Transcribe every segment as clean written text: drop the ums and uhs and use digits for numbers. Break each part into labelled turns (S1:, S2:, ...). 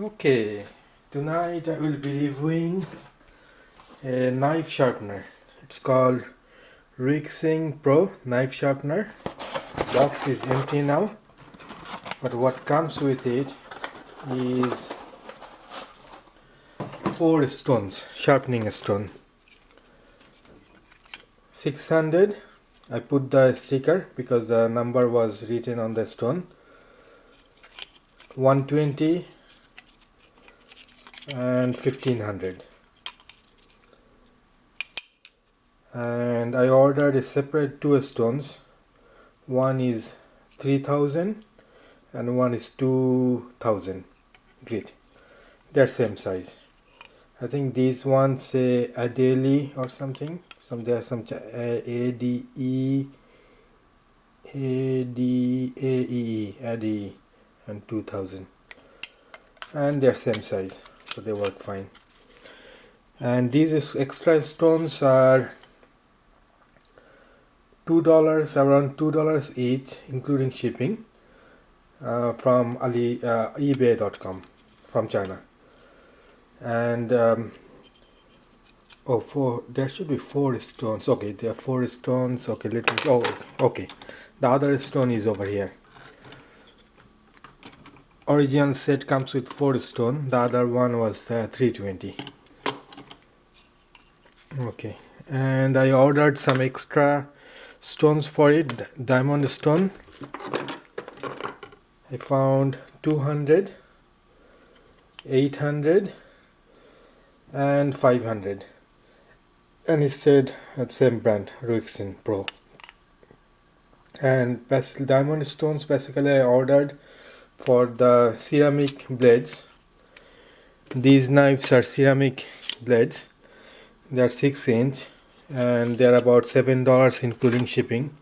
S1: Okay, tonight I will be reviewing a knife sharpener. It's called Ruxin Pro knife sharpener. Box is empty now, but what comes with it is 4 stones, sharpening stone. 600. I put the sticker because the number was written on the stone. 120 and 1500. And I ordered a separate 2 stones. One is 3000 and one is 2000 grit. They're same size. I think these ones say Adeli or something. There's some ADE ADE and 2000, and they're same size, so they work fine. And these extra stones are $2, around $2 each, including shipping, from eBay.com from China. And there should be 4 stones. Okay, there are 4 stones. Okay, okay. The other stone is over here. Original set comes with 4 stone. The other one was 320. Okay, and I ordered some extra stones for it. Diamond stone. I found 200, 800 and 500, and it said at same brand, Ruxin Pro. And diamond stones basically I ordered for the ceramic blades. These knives are ceramic blades. They are 6-inch and they are about $7 including shipping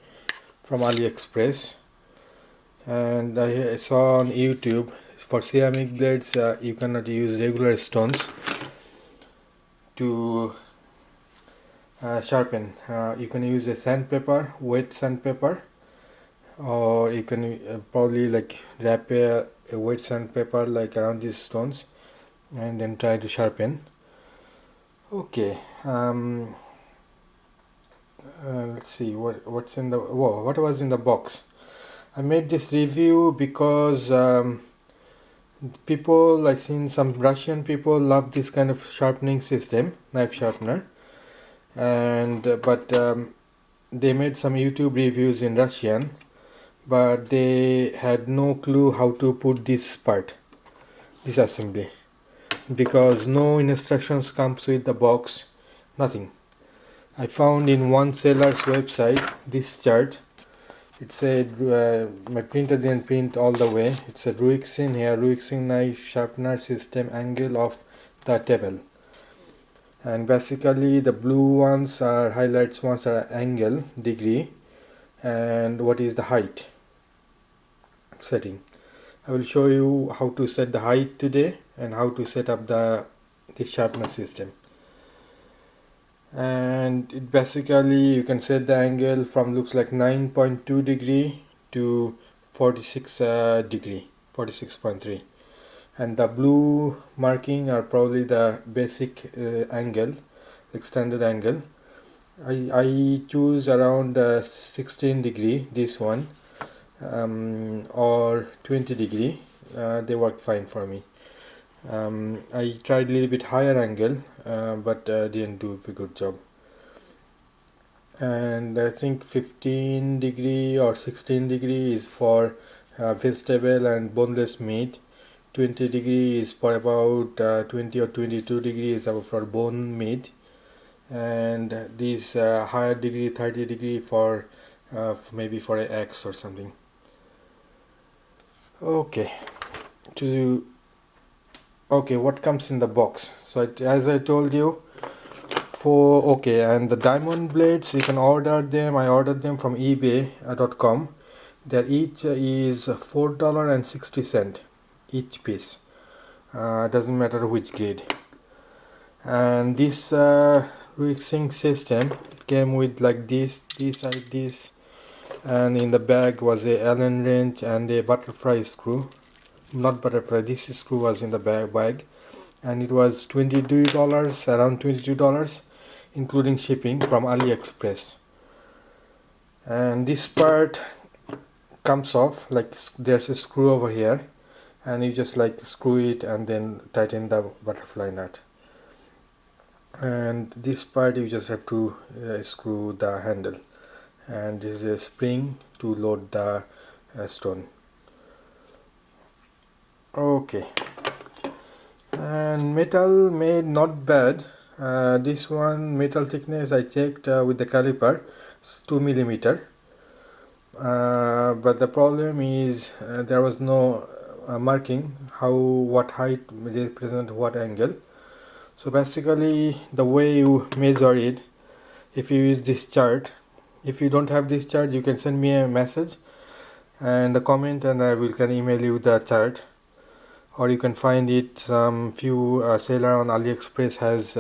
S1: from AliExpress. And I saw on YouTube, for ceramic blades you cannot use regular stones to sharpen. You can use a sandpaper, wet sandpaper, or you can probably like wrap a wet sandpaper like around these stones and then try to sharpen. Okay, let's see what was in the box. I made this review because people, I've seen some Russian people love this kind of sharpening system, knife sharpener, and they made some YouTube reviews in Russian, but they had no clue how to put this assembly, because no instructions comes with the box, nothing. I found in one seller's website this chart. It said, my printer didn't print all the way. It said Ruxin here, Ruxin knife sharpener system, angle of the table. And basically the blue ones are highlights, ones are angle, degree, and what is the height setting. I will show you how to set the height today and how to set up the sharpener system. And it basically, you can set the angle from looks like 9.2 degree to 46 degree, 46.3, and the blue marking are probably the basic angle, extended angle. I choose around 16 degree, this one, or 20 degree. They work fine for me. I tried a little bit higher angle, but didn't do a good job. And I think 15 degree or 16 degree is for vegetable and boneless meat. 20 degree is for about 20 or 22 degrees for bone meat, and this higher degree 30 degree for maybe for an eggs or something. Okay, what comes in the box? So as I told you, and the diamond blades, you can order them. I ordered them from ebay.com. Their each is $4.60 each piece. Doesn't matter which grade. And this Ruxin system came with like this, and in the bag was a Allen wrench and a butterfly screw not butterfly, this screw was in the bag, and it was $22, around $22, including shipping, from AliExpress. And this part comes off, like there's a screw over here, and you just like screw it and then tighten the butterfly nut. And this part you just have to screw the handle, and this is a spring to load the stone. Okay, and metal made not bad. This one metal thickness I checked with the caliper, it's 2 mm. But the problem is there was no marking what height represent what angle. So basically the way you measure it, if you use this chart, if you don't have this chart, you can send me a message and a comment, and I can email you the chart, or you can find it. Some few seller on AliExpress has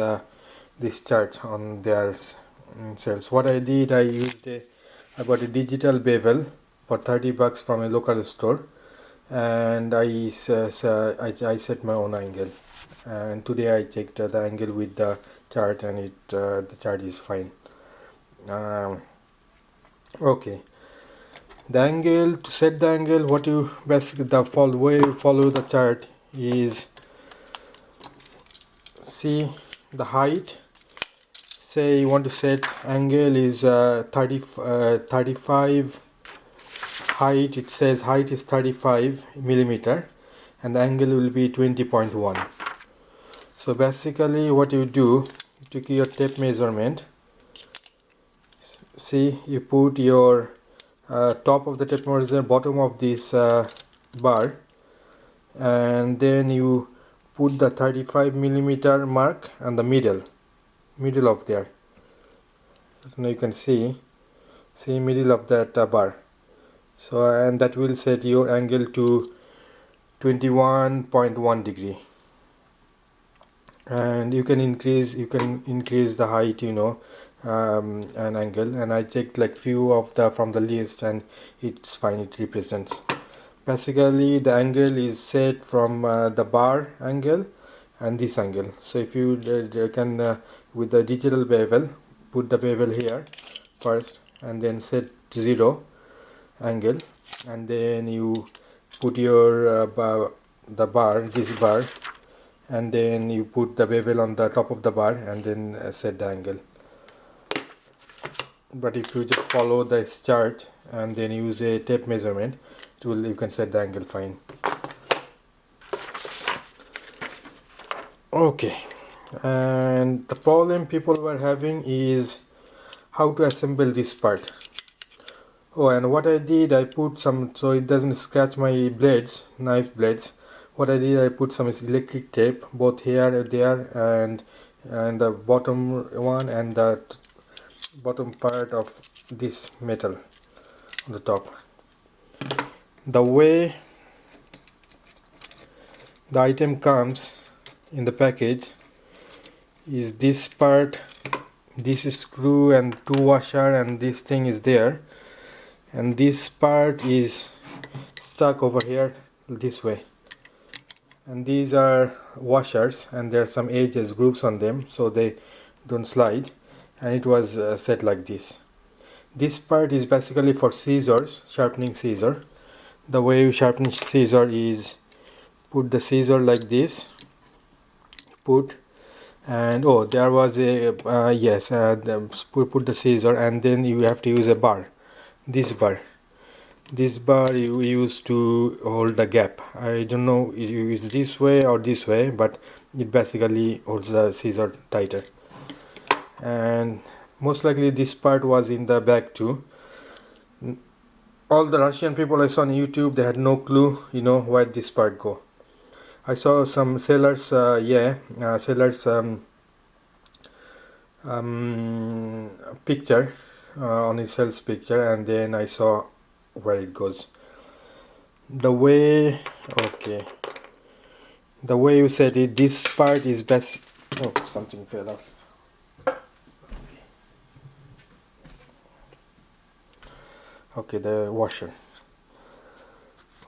S1: this chart on their sales. What I did, I bought a digital bevel for $30 from a local store, and I set my own angle. And today I checked the angle with the chart, and the chart is fine. Okay, the angle, to set the angle, what you basically the way you follow the chart is, see the height. Say you want to set angle is 35 height. It says height is 35 millimeter, and the angle will be 20.1. So basically what you do, you take your tape measurement. See, you put your top of the tape measure, bottom of this bar, and then you put the 35 millimeter mark and the middle of there. So now you can see middle of that bar. So, and that will set your angle to 21.1 degree. And you can increase the height, an angle, and I checked like few of the from the list, and it's fine, it represents. Basically the angle is set from the bar angle and this angle. So if you can with the digital bevel, put the bevel here first and then set 0 angle, and then you put your this bar, and then you put the bevel on the top of the bar, and then set the angle. But if you just follow this chart and then use a tape measurement, you can set the angle fine. Okay, and the problem people were having is how to assemble this part. Oh, and what I did, I put some, so it doesn't scratch my blades, knife blades. What I did, I put some electric tape both here and there, and the bottom one and the bottom part of this metal on the top. The way the item comes in the package is this part, this screw and 2 washer, and this thing is there, and this part is stuck over here this way, and these are washers, and there are some edges, grooves on them, so they don't slide, and it was set like this. This part is basically for scissors, sharpening scissor. The way you sharpen scissor is put the scissor like this, and oh, there was a put the scissor, and then you have to use a bar. This bar you use to hold the gap. I don't know if you use this way or this way, but it basically holds the scissor tighter. And most likely this part was in the bag too. All the Russian people I saw on YouTube, they had no clue, where this part go. I saw some sellers, picture on his sales picture, and then I saw where it goes. The way you said it, this part is best. Oh, something fell off. Okay, the washer.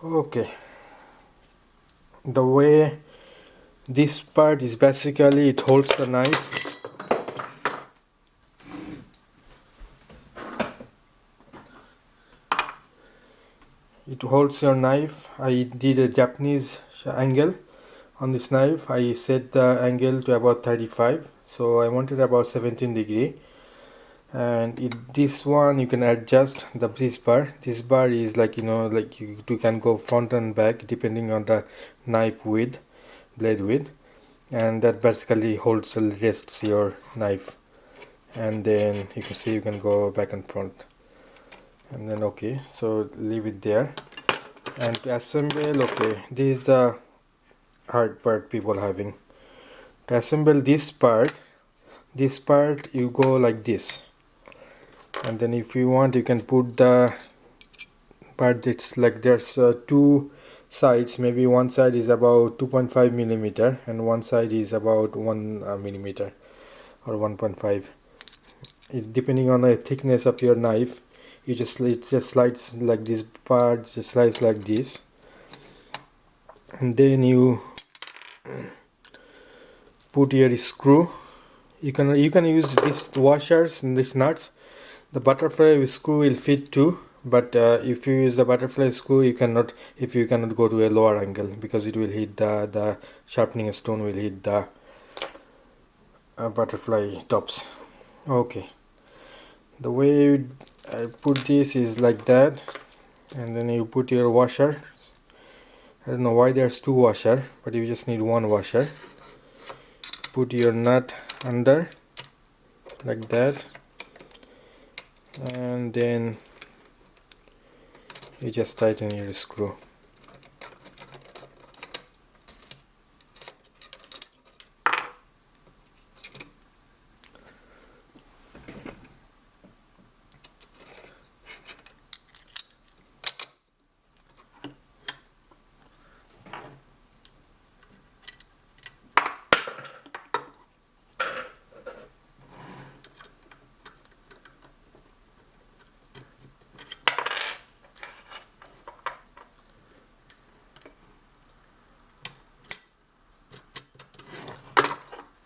S1: Okay, The way this part is basically, it holds the knife. It holds your knife. I did a Japanese angle on this knife. I set the angle to about 35, so I wanted about 17 degree. And this one you can adjust this bar. This bar is like, like you can go front and back depending on the knife width, blade width, and that basically holds rests your knife. And then you can see you can go back and front, and then okay, so leave it there. And to assemble, okay, this is the hard part people having. To assemble this part you go like this, and then if you want you can put the part. It's like there's two sides. Maybe one side is about 2.5 millimeter and one side is about 1 millimeter or 1.5. Depending on the thickness of your knife, it just slides like this. Part just slides like this, and then you put your screw. You can use these washers and these nuts. The butterfly screw will fit too, but if you use the butterfly screw, you cannot go to a lower angle, because it will hit the sharpening stone will hit the butterfly tops. Okay, the way I put this is like that, and then you put your washer. I don't know why there's two washer, but you just need one washer. Put your nut under like that, and then you just tighten your screw.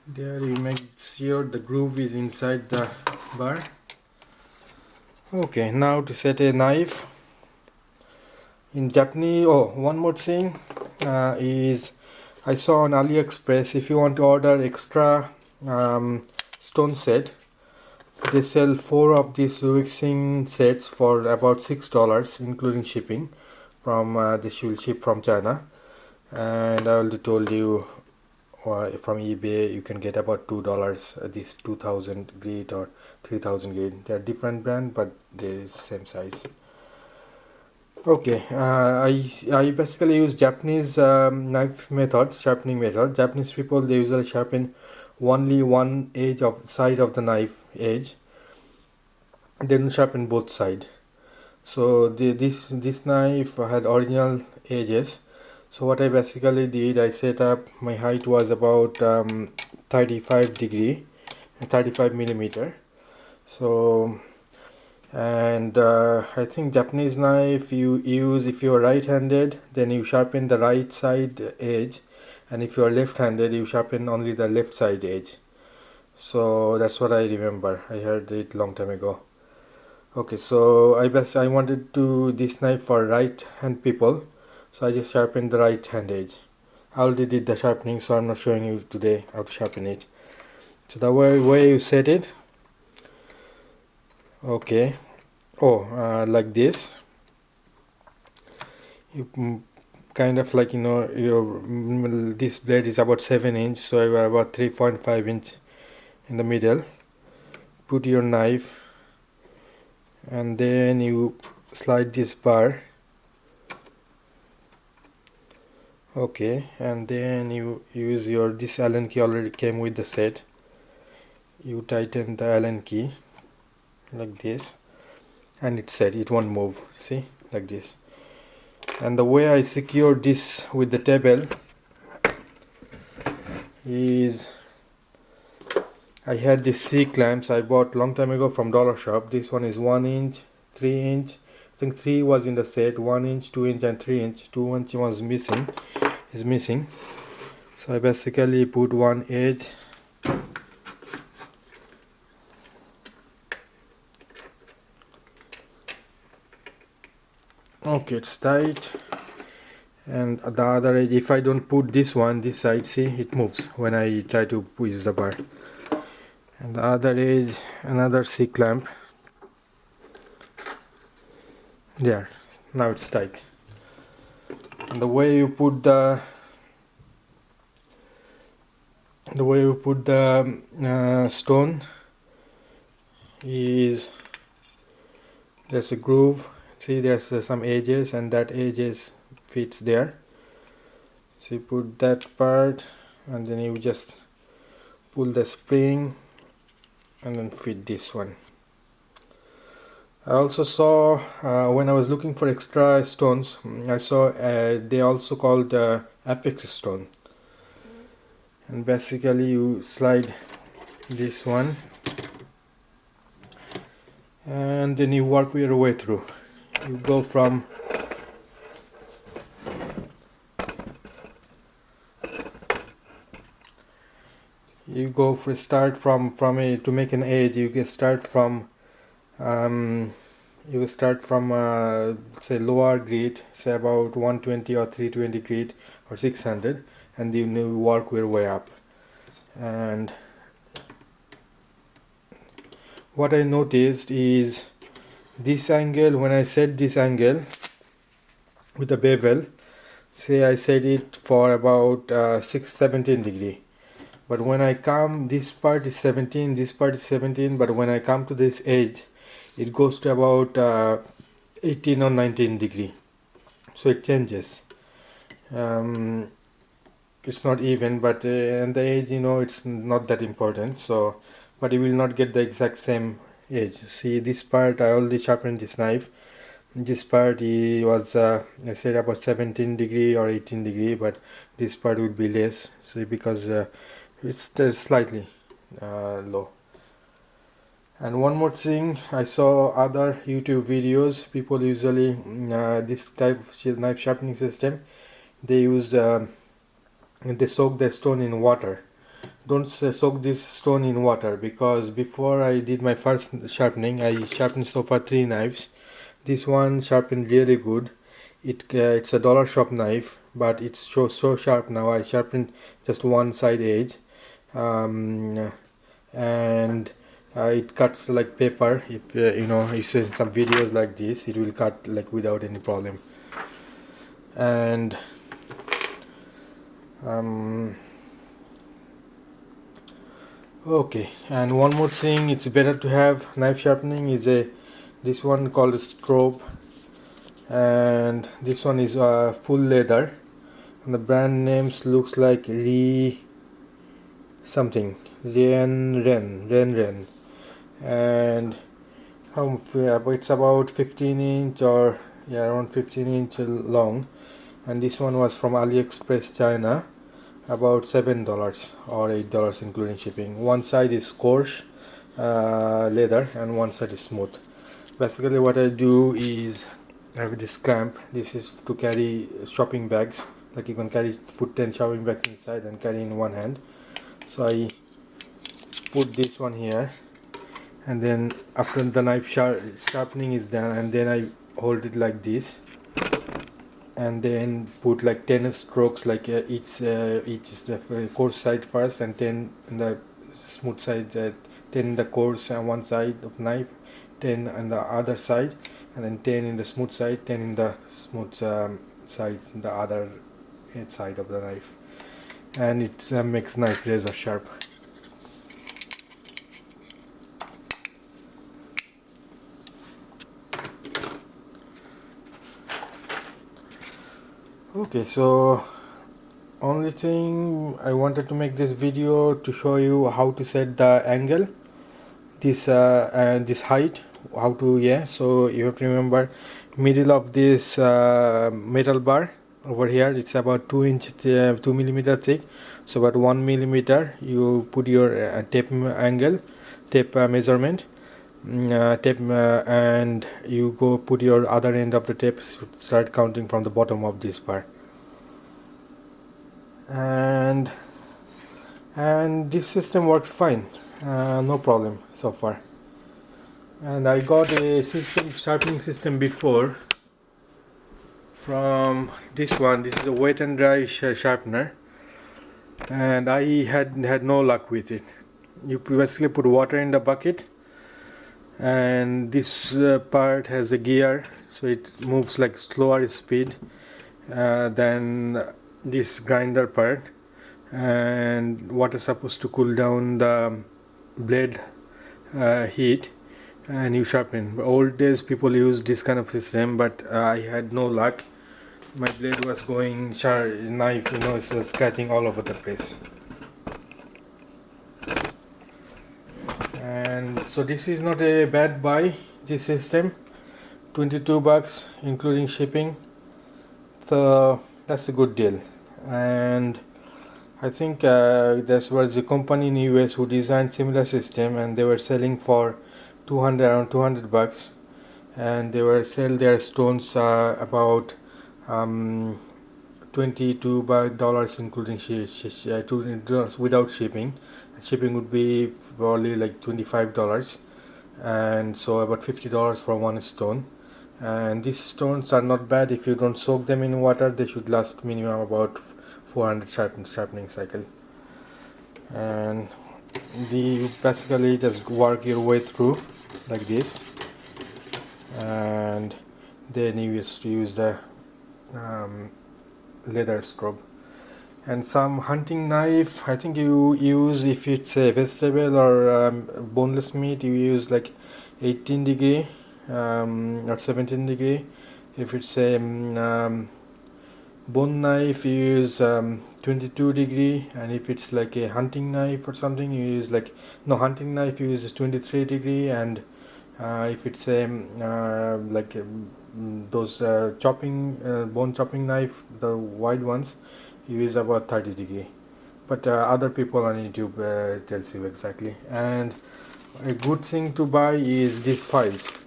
S1: There you make sure the groove is inside the bar. Okay, now to set a knife in Japanese. Oh, one more thing is I saw on AliExpress, if you want to order extra stone set, they sell 4 of these Ruxin sets for about $6 including shipping. From this will ship from China, and I already told you from eBay you can get about $2 this 2000 grit or 3000 grit. They are different brand, but they're same size. Okay, I basically use Japanese knife method, sharpening method. Japanese people, they usually sharpen only one edge of side of the knife edge. They don't sharpen both side. So this knife had original edges. So what I basically did, I set up, my height was about 35 degree, 35 millimeter. So, and I think Japanese knife you use, if you're right-handed, then you sharpen the right side edge, and if you're left-handed, you sharpen only the left side edge. So that's what I remember. I heard it long time ago. Okay, so I wanted to this knife for right hand people, so I just sharpened the right hand edge. I already did the sharpening, so I'm not showing you today how to sharpen it. So the way you set it, okay, like this. You kind of like, your this blade is about 7 inch, so I have about 3.5 inch in the middle. Put your knife, and then you slide this bar. Okay, and then you use your, this Allen key already came with the set. You tighten the Allen key like this, and it's set, it won't move, see, like this. And the way I secure this with the table is, I had these C clamps I bought long time ago from dollar shop. This one is 1 inch, 3 inch. I think 3 was in the set, 1 inch, 2 inch and 3 inch. 2 inch was missing. is missing. So I basically put one edge. Okay, it's tight. And the other edge, if I don't put this one, this side, see, it moves when I try to push the bar. And the other edge, another C clamp. There, now it's tight. And the way you put the stone is, there's a groove. See, there's some edges, and that edges fits there. So you put that part, and then you just pull the spring and then fit this one. I also saw when I was looking for extra stones, I saw they also called apex stone. And basically you slide this one and then you work your way through. You go from start from a, to make an edge, you can start from say lower grid, say about 120 or 320 grid or 600, and then you work your way up. And what I noticed is this angle, when I set this angle with the bevel, say I set it for about 17 degree, but when I come, this part is 17, this part is 17, but when I come to this edge, it goes to about 18 or 19 degree, so it changes. It's not even, but and the edge, you know, it's not that important. So, but you will not get the exact same edge. See, this part I already sharpened this knife. This part was I said about 17 degree or 18 degree, but this part would be less. So because it's slightly low. And one more thing, I saw other YouTube videos. People usually this type of knife sharpening system, they use they soak the stone in water. Don't soak this stone in water, because before I did my first sharpening, I sharpened so far 3 knives. This one sharpened really good. It's a dollar shop knife, but it's so sharp now. I sharpened just one side edge, and it cuts like paper. If you know, if you see some videos like this, it will cut like without any problem. And okay, and one more thing, it's better to have knife sharpening is this one called a strobe, and this one is full leather, and the brand names looks like something Ren, and it's about 15 inch or around 15 inch long, and this one was from AliExpress China, about $7 or $8 including shipping. One side is coarse leather and one side is smooth. Basically what I do is I have this clamp. This is to carry shopping bags, like you can put 10 shopping bags inside and carry in one hand. So I put this one here, and then after the knife sharpening is done, and then I hold it like this, and then put like 10 strokes, like each is the coarse side first, and 10 in the smooth side, 10 in the coarse on one side of knife, 10 on the other side, and then 10 in the smooth side, 10 in the smooth sides in the other side of the knife, and it makes knife razor sharp. Okay, so only thing I wanted to make this video to show you how to set the angle, this this height, how to, so you have to remember middle of this metal bar over here, it's about 2 millimeter thick, so about 1 millimeter you put your tape measurement, and you go put your other end of the tape, start counting from the bottom of this bar. and this system works fine, no problem so far. And I got a sharpening system before from this one. This is a wet and dry sharpener, and I had no luck with it. You basically put water in the bucket, and this part has a gear, so it moves like slower speed than this grinder part, and water is supposed to cool down the blade heat, and you sharpen. Old days people used this kind of system, but I had no luck. My blade was going knife, it was scratching all over the place. And so this is not a bad buy, this system. $22 including shipping, so that's a good deal. And I think there was a company in US who designed similar system, and they were selling for around $200, and they were sell their stones about $22 including $2 without shipping. Shipping would be probably like $25, and so about $50 for one stone. And these stones are not bad. If you don't soak them in water, they should last minimum about 400 sharpening cycle. And you basically just work your way through like this, and then you use the leather scrub. And some hunting knife, I think you use, if it's a vegetable or boneless meat, you use like 18 degree or 17 degree. If it's a bone knife, you use 22 degree, and if it's like a hunting knife or something, you use hunting knife you use 23 degree, and if it's a those bone chopping knife, the wide ones, you use about 30 degree. But other people on YouTube tells you exactly. And a good thing to buy is these files.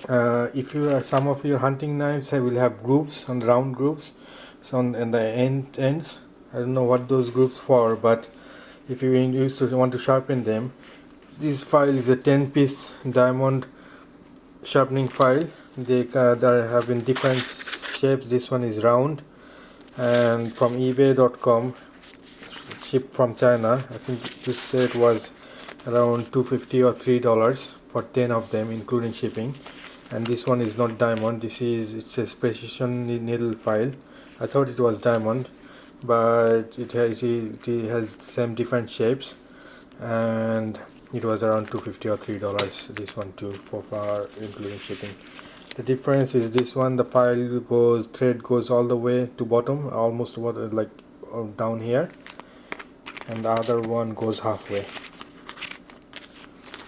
S1: If you some of your hunting knives will have grooves, and round grooves, so on the ends. I don't know what those grooves for, but if you want to sharpen them, this file is a 10-piece diamond sharpening file. They have in different shapes. This one is round, and from ebay.com, shipped from China. I think this set was around $2.50 or $3 for 10 of them including shipping. And this one is not diamond, it's a precision needle file. I thought it was diamond, but it has same different shapes, and it was around $2.50 or $3, this one too, for including shipping. The difference is this one, the thread goes all the way to bottom, almost down here, and the other one goes halfway.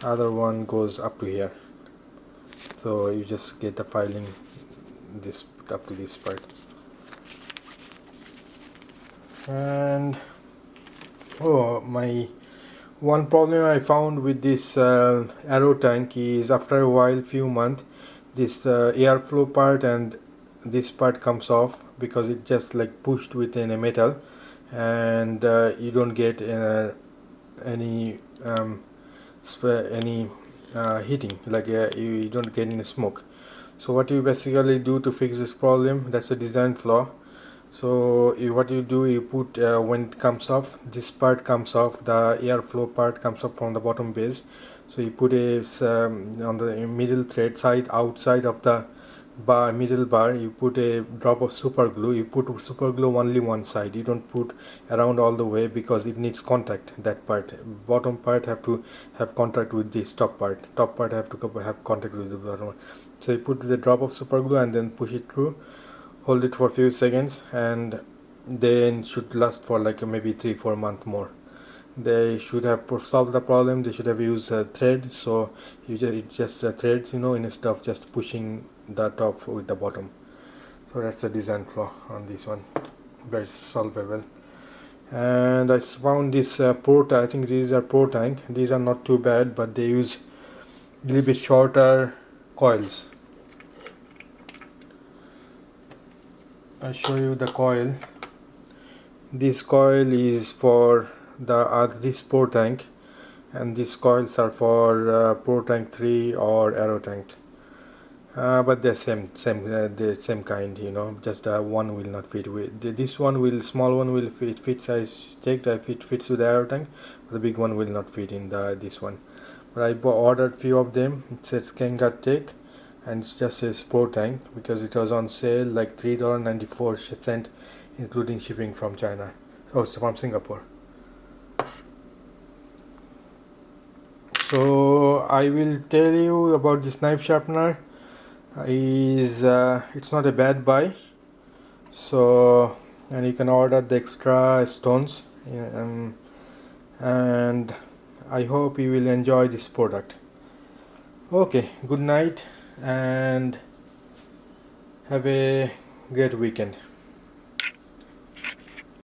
S1: Other one goes up to here. So you just get the filing this up to this part. And my one problem I found with this arrow tank is, after a while, few months, this airflow part and this part comes off, because it just like pushed within a metal, and you don't get any heating, you don't get any smoke. So what you basically do to fix this problem, that's a design flaw. So what you do, you put when it comes off, this part comes off, the airflow part comes up from the bottom base. So you put a on the middle thread side, outside of the middle bar, you put a drop of super glue. You put super glue only one side, you don't put around all the way, because it needs contact. That part, bottom part, have to have contact with this top part have to have contact with the bottom. So you put the drop of super glue and then push it through, hold it for a few seconds, and then should last for like maybe 3-4 months more. They should have solved the problem. They should have used a thread, so it just threads, instead of just pushing the top with the bottom. So that's a design flaw on this one, but it's solvable. And I found this I think these are Pro Tank. These are not too bad, but they use a little bit shorter coils. I show you the coil. This coil is for this pour tank, and these coils are for pour tank 3 or arrow tank. But they're the same kind, just one will not fit with this one. Will small one will fits. I checked, it fits with the arrow tank, but the big one will not fit in this one. But I ordered few of them. It says Kenga Tech, and it's just a sport tank because it was on sale like $3.94, including shipping from China. So it's from Singapore. So I will tell you about this knife sharpener. It's not a bad buy. So, and you can order the extra stones, and I hope you will enjoy this product. Okay, good night and have a great weekend.